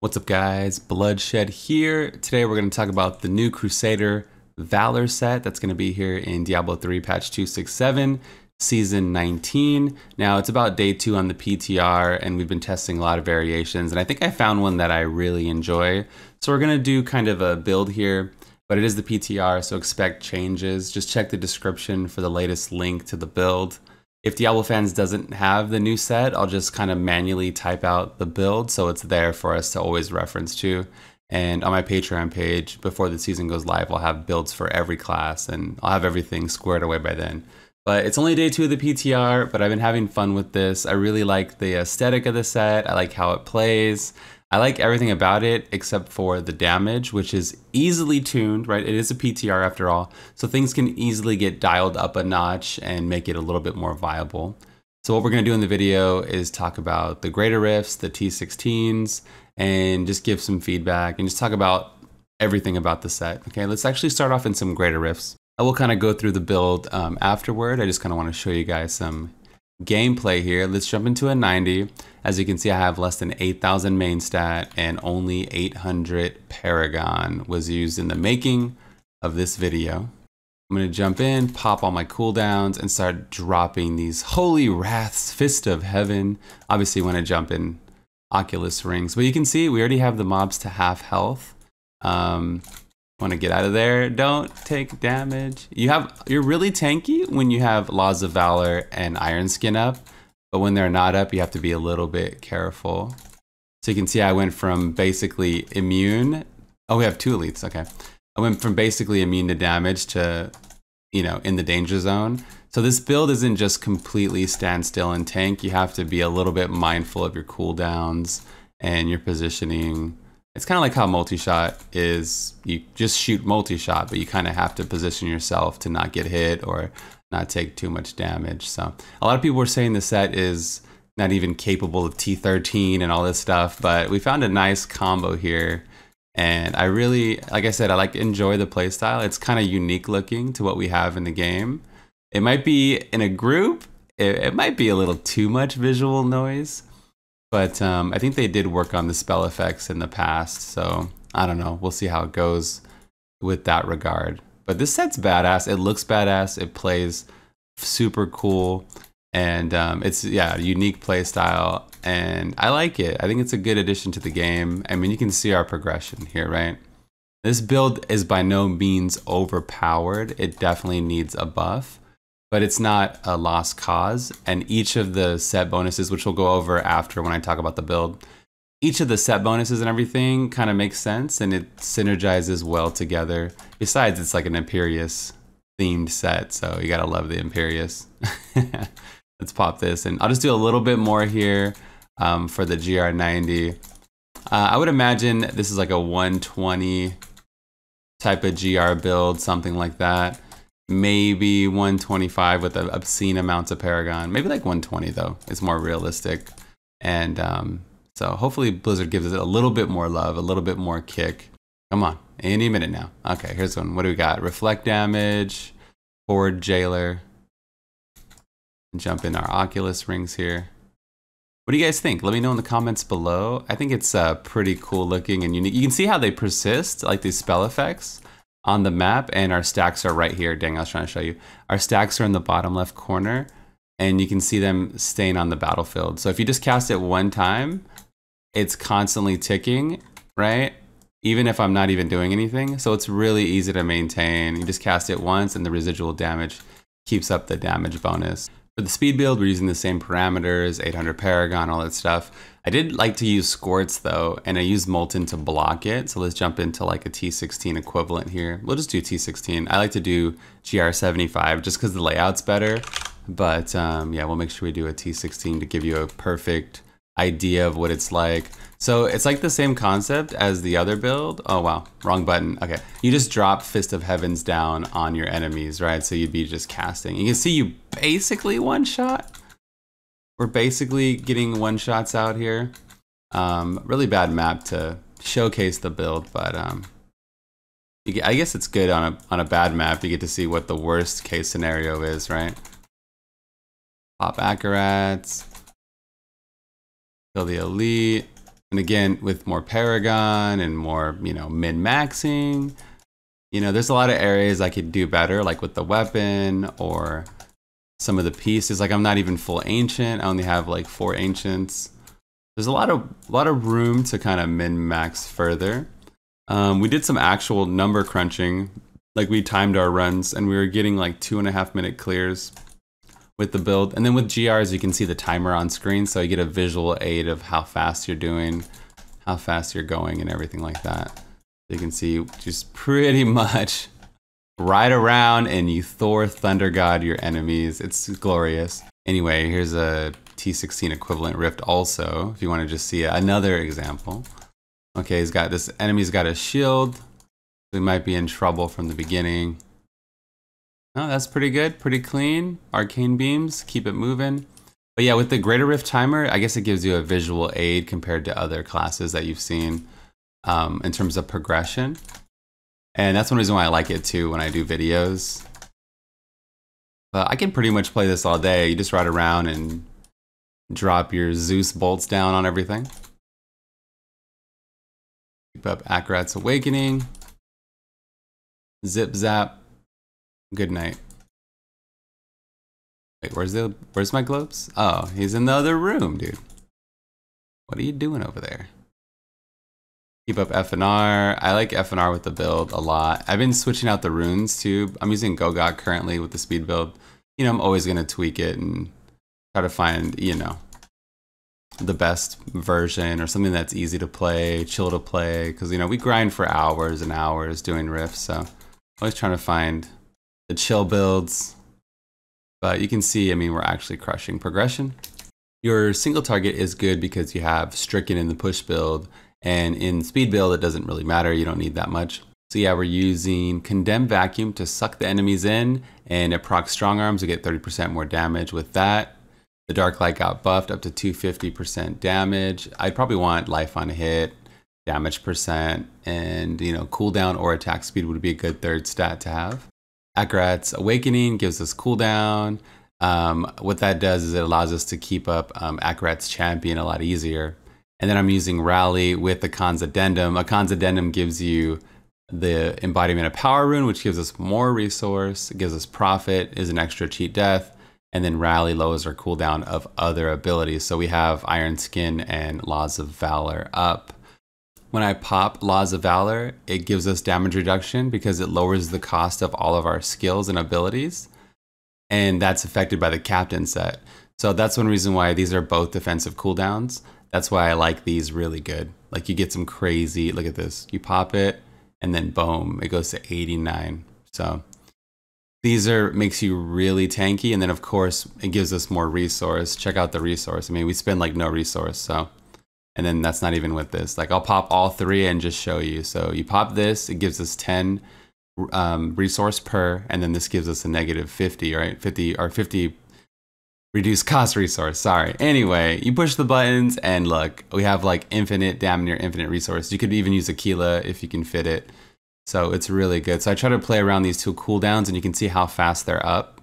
What's up guys, Bloodshed here. Today we're going to talk about the new Crusader Valor set that's going to be here in Diablo 3 patch 267, season 19. Now it's about day 2 on the PTR and we've been testing a lot of variations and I think I found one that I really enjoy. So we're going to do kind of a build here, but it is the PTR, so expect changes. Just check the description for the latest link to the build. If Diablo Fans doesn't have the new set, I'll just kind of manually type out the build so it's there for us to always reference to. And on my Patreon page, before the season goes live, I'll have builds for every class and I'll have everything squared away by then. But it's only day 2 of the PTR, but I've been having fun with this. I really like the aesthetic of the set. I like how it plays. I like everything about it except for the damage, which is easily tuned, right? It is a PTR after all, so things can easily get dialed up a notch and make it a little bit more viable. So what we're gonna do in the video is talk about the greater rifts, the T16s, and just give some feedback and just talk about everything about the set. Okay, let's actually start off in some greater rifts. I will kind of go through the build afterward. I just kind of want to show you guys some gameplay here. Let's jump into a 90. As you can see, I have less than 8,000 main stat and only 800 Paragon was used in the making of this video. I'm gonna jump in, pop all my cooldowns, and start dropping these Holy Wraths, Fist of Heaven. Obviously, when I jump in Oculus rings, but you can see we already have the mobs to half health. Want to get out of there, don't take damage. You're really tanky when you have Laws of Valor and Iron Skin up, but when they're not up, you have to be a little bit careful. So you can see I went from basically immune. Oh, we have 2 elites, okay. I went from basically immune to damage to, you know, in the danger zone. So this build isn't just completely stand still and tank. You have to be a little bit mindful of your cooldowns and your positioning. It's kind of like how multi-shot is. You just shoot multi-shot, but you kind of have to position yourself to not get hit or not take too much damage. So a lot of people were saying the set is not even capable of T13 and all this stuff, but we found a nice combo here. And I really, like I said, I enjoy the playstyle. It's kind of unique looking to what we have in the game. It might be in a group, it might be a little too much visual noise. But I think they did work on the spell effects in the past, so I don't know. We'll see how it goes with that regard. But this set's badass. It looks badass. It plays super cool, and it's a unique play style, and I like it. I think it's a good addition to the game. I mean, you can see our progression here, right? This build is by no means overpowered. It definitely needs a buff, but it's not a lost cause. And each of the set bonuses, which we'll go over after when I talk about the build, each of the set bonuses and everything kind of makes sense and it synergizes well together. Besides, it's like an Imperious themed set, so you gotta love the Imperious. Let's pop this, and I'll just do a little bit more here for the GR90. I would imagine this is like a 120 type of GR build, something like that. Maybe 125 with obscene amounts of Paragon. Maybe like 120 though. It's more realistic. And so hopefully Blizzard gives it a little bit more love, a little bit more kick. Come on, any minute now. Okay, here's one. What do we got? Reflect damage, Horde Jailer. Jump in our Oculus rings here. What do you guys think? Let me know in the comments below. I think it's pretty cool looking and unique. You can see how they persist, like these spell effects on the map, and our stacks are right here. Dang, I was trying to show you. Our stacks are in the bottom left corner, and you can see them staying on the battlefield. So if you just cast it one time, it's constantly ticking, right? Even if I'm not even doing anything. So it's really easy to maintain. You just cast it once, and the residual damage keeps up the damage bonus. For the speed build, we're using the same parameters, 800 Paragon, all that stuff. I did like to use Squirts though, and I used Molten to block it. So let's jump into like a T16 equivalent here. We'll just do T16. I like to do GR75 just because the layout's better. But yeah, we'll make sure we do a T16 to give you a perfect idea of what it's like. So it's like the same concept as the other build. Oh wow, wrong button. Okay, you just drop Fist of Heavens down on your enemies, right? So you'd be just casting. You can see you basically one shot. We're basically getting one shots out here. Really bad map to showcase the build, but I guess it's good on a bad map. You get to see what the worst case scenario is, right? Pop Acurats. Kill the elite. And again, with more Paragon and more, min-maxing, there's a lot of areas I could do better, like with the weapon or some of the pieces. Like I'm not even full ancient. I only have like 4 ancients. There's a lot of room to kind of min-max further. We did some actual number crunching. Like we timed our runs and we were getting like 2.5 minute clears with the build. And then with GRs, you can see the timer on screen. So you get a visual aid of how fast you're doing, how fast you're going and everything like that. You can see just pretty much ride around and you Thor Thunder God your enemies. It's glorious. Anyway, here's a T16 equivalent rift also, if you want to just see another example. Okay, this enemy's got a shield. We might be in trouble from the beginning. Oh, that's pretty good, pretty clean. Arcane beams, keep it moving. But yeah, with the greater rift timer, I guess it gives you a visual aid compared to other classes that you've seen in terms of progression. And that's one reason why I like it too when I do videos. But I can pretty much play this all day. You just ride around and drop your Zeus bolts down on everything. Keep up Akarat's Awakening. Zip zap. Good night. Wait, where's my globes? Oh, he's in the other room, dude. What are you doing over there? Keep up FNR. I like FNR with the build a lot. I've been switching out the runes too. I'm using Gogok currently with the speed build. I'm always gonna tweak it and try to find, the best version or something that's easy to play, chill to play. Cause we grind for hours and hours doing rifts. So always trying to find the chill builds. But you can see, we're actually crushing progression. Your single target is good because you have Stricken in the push build. And in speed build, it doesn't really matter. You don't need that much. So yeah, we're using Condemn Vacuum to suck the enemies in, and it procs Strong Arms to get 30% more damage with that. The Dark Light got buffed up to 250% damage. I'd probably want life on hit, damage percent, and cooldown or attack speed would be a good third stat to have. Akarat's Awakening gives us cooldown. What that does is it allows us to keep up Akarat's Champion a lot easier. And then I'm using Rally with the Khan's Addendum. A Khan's Addendum gives you the Embodiment of Power rune, which gives us more resource, it gives us Profit, is an extra cheat death, and then Rally lowers our cooldown of other abilities. So we have Iron Skin and Laws of Valor up. When I pop Laws of Valor, it gives us damage reduction because it lowers the cost of all of our skills and abilities. And that's affected by the Captain set. So that's one reason why these are both defensive cooldowns. That's why I like these really good. Like you get some crazy, look at this. You pop it and then boom, it goes to 89. So these makes you really tanky. And then of course it gives us more resource. Check out the resource. We spend like no resource. So, and then that's not even with this. Like I'll pop all 3 and just show you. So you pop this, it gives us 10 resource per, and then this gives us a negative 50, right? 50 reduce cost resource, sorry. Anyway, you push the buttons and look, we have like infinite, damn near infinite resource. You could even use Aquila if you can fit it. So it's really good. So I try to play around these 2 cooldowns and you can see how fast they're up,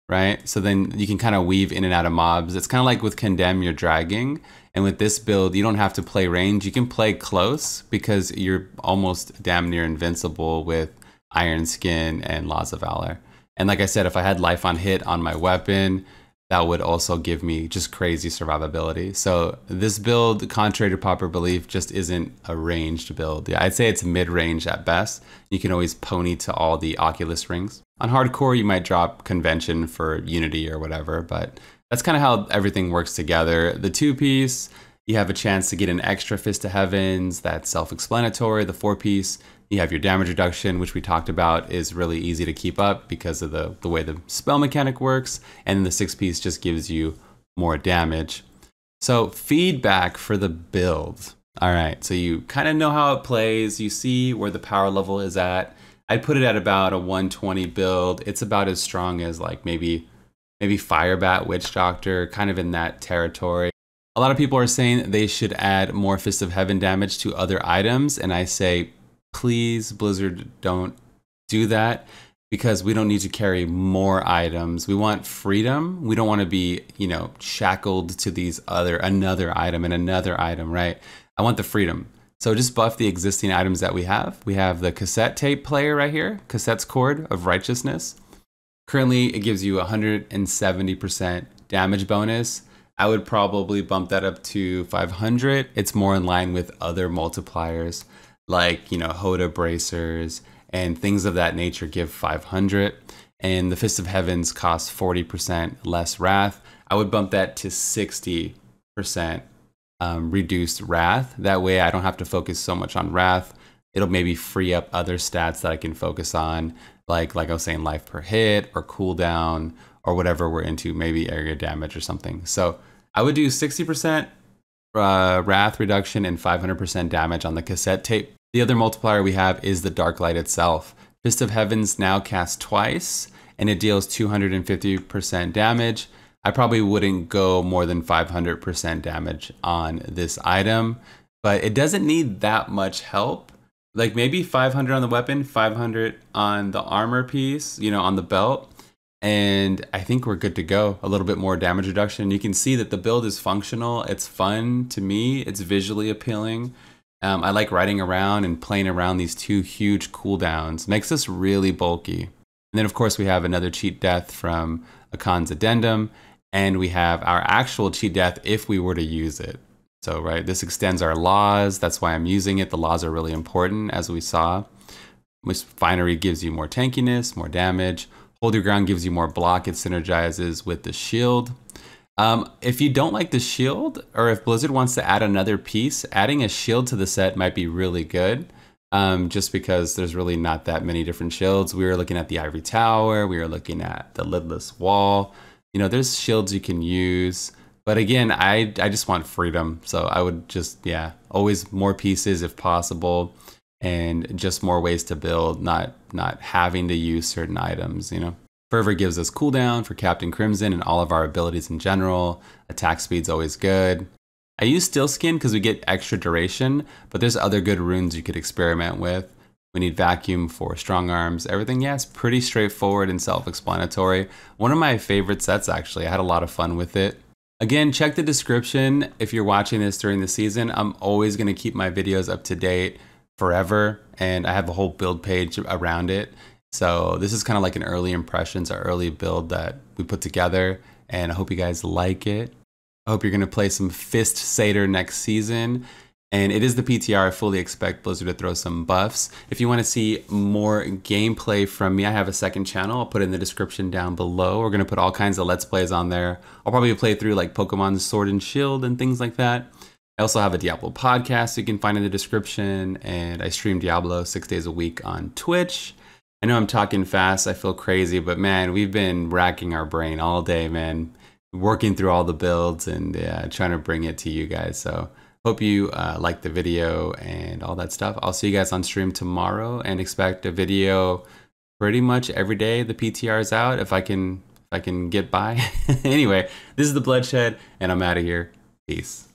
right? So then you can kind of weave in and out of mobs. It's kind of like with Condemn, you're dragging. And with this build, you don't have to play range. You can play close because you're almost damn near invincible with Iron Skin and Laws of Valor. And like I said, if I had life on hit on my weapon, that would also give me just crazy survivability. So this build, contrary to popular belief, just isn't a ranged build. Yeah, I'd say it's mid-range at best. You can always pony to all the Oculus rings. On hardcore, you might drop Convention for Unity or whatever, but that's kind of how everything works together. The 2-piece, you have a chance to get an extra Fist of Heavens. That's self-explanatory. The 4-piece, you have your damage reduction, which we talked about is really easy to keep up because of the way the spell mechanic works. And then the 6-piece just gives you more damage. So feedback for the build. All right, so you kind of know how it plays. You see where the power level is at. I'd put it at about a 120 build. It's about as strong as like maybe Firebat, Witch Doctor, kind of in that territory. A lot of people are saying they should add more Fist of Heaven damage to other items. And I say, please, Blizzard, don't do that. because we don't need to carry more items. We want freedom. We don't want to be, you know, shackled to these another item and another item, right? I want the freedom. So just buff the existing items that we have. We have the cassette tape player right here, Cassette's Cord of Righteousness. Currently, it gives you 170% damage bonus. I would probably bump that up to 500. It's more in line with other multipliers like, you know, Hoda bracers and things of that nature give 500. And the Fist of Heavens costs 40% less wrath. I would bump that to 60% reduced wrath. That way I don't have to focus so much on wrath. It'll maybe free up other stats that I can focus on, like I was saying, life per hit or cooldown or whatever we're into, maybe area damage or something. So I would do 60% wrath reduction and 500% damage on the cassette tape. The other multiplier we have is the Dark Light itself. Fist of Heavens now casts twice and it deals 250% damage. I probably wouldn't go more than 500% damage on this item, but it doesn't need that much help. Like maybe 500 on the weapon, 500 on the armor piece, you know, on the belt. And I think we're good to go. A little bit more damage reduction. You can see that the build is functional. It's fun to me. It's visually appealing. I like riding around and playing around these two huge cooldowns. Makes us really bulky. And then of course we have another cheat death from Akan's Addendum. And we have our actual cheat death if we were to use it. So, right, this extends our laws. That's why I'm using it. The laws are really important, as we saw. Finery gives you more tankiness, more damage. Hold Your Ground gives you more block. It synergizes with the shield. If you don't like the shield, or if Blizzard wants to add another piece, adding a shield to the set might be really good. Just because there's really not that many different shields. We were looking at the Ivory Tower. We were looking at the Lidless Wall. You know, there's shields you can use. But again, I just want freedom. So I would just, yeah, always more pieces if possible. And just more ways to build, not having to use certain items, you know. Fervor gives us cooldown for Captain Crimson and all of our abilities in general. Attack speed's always good. I use Steel Skin because we get extra duration, but there's other good runes you could experiment with. We need Vacuum for strong arms. Everything, yeah, it's pretty straightforward and self-explanatory. One of my favorite sets, actually. I had a lot of fun with it. Again, check the description if you're watching this during the season. I'm always going to keep my videos up to date forever, and I have a whole build page around it. So this is kind of like an early impressions, our early build that we put together, and I hope you guys like it. I hope you're going to play some Fist Satyr next season. And it is the PTR. I fully expect Blizzard to throw some buffs. If you want to see more gameplay from me, I have a second channel. I'll put it in the description down below. We're going to put all kinds of Let's Plays on there. I'll probably play through like Pokemon Sword and Shield and things like that. I also have a Diablo podcast you can find in the description. And I stream Diablo 6 days a week on Twitch. I know I'm talking fast. I feel crazy. But man, we've been racking our brain all day, man. Working through all the builds and trying to bring it to you guys. So hope you liked the video and all that stuff. I'll see you guys on stream tomorrow and expect a video pretty much every day the PTR is out if I can get by. Anyway, this is the Bloodshed and I'm out of here. Peace.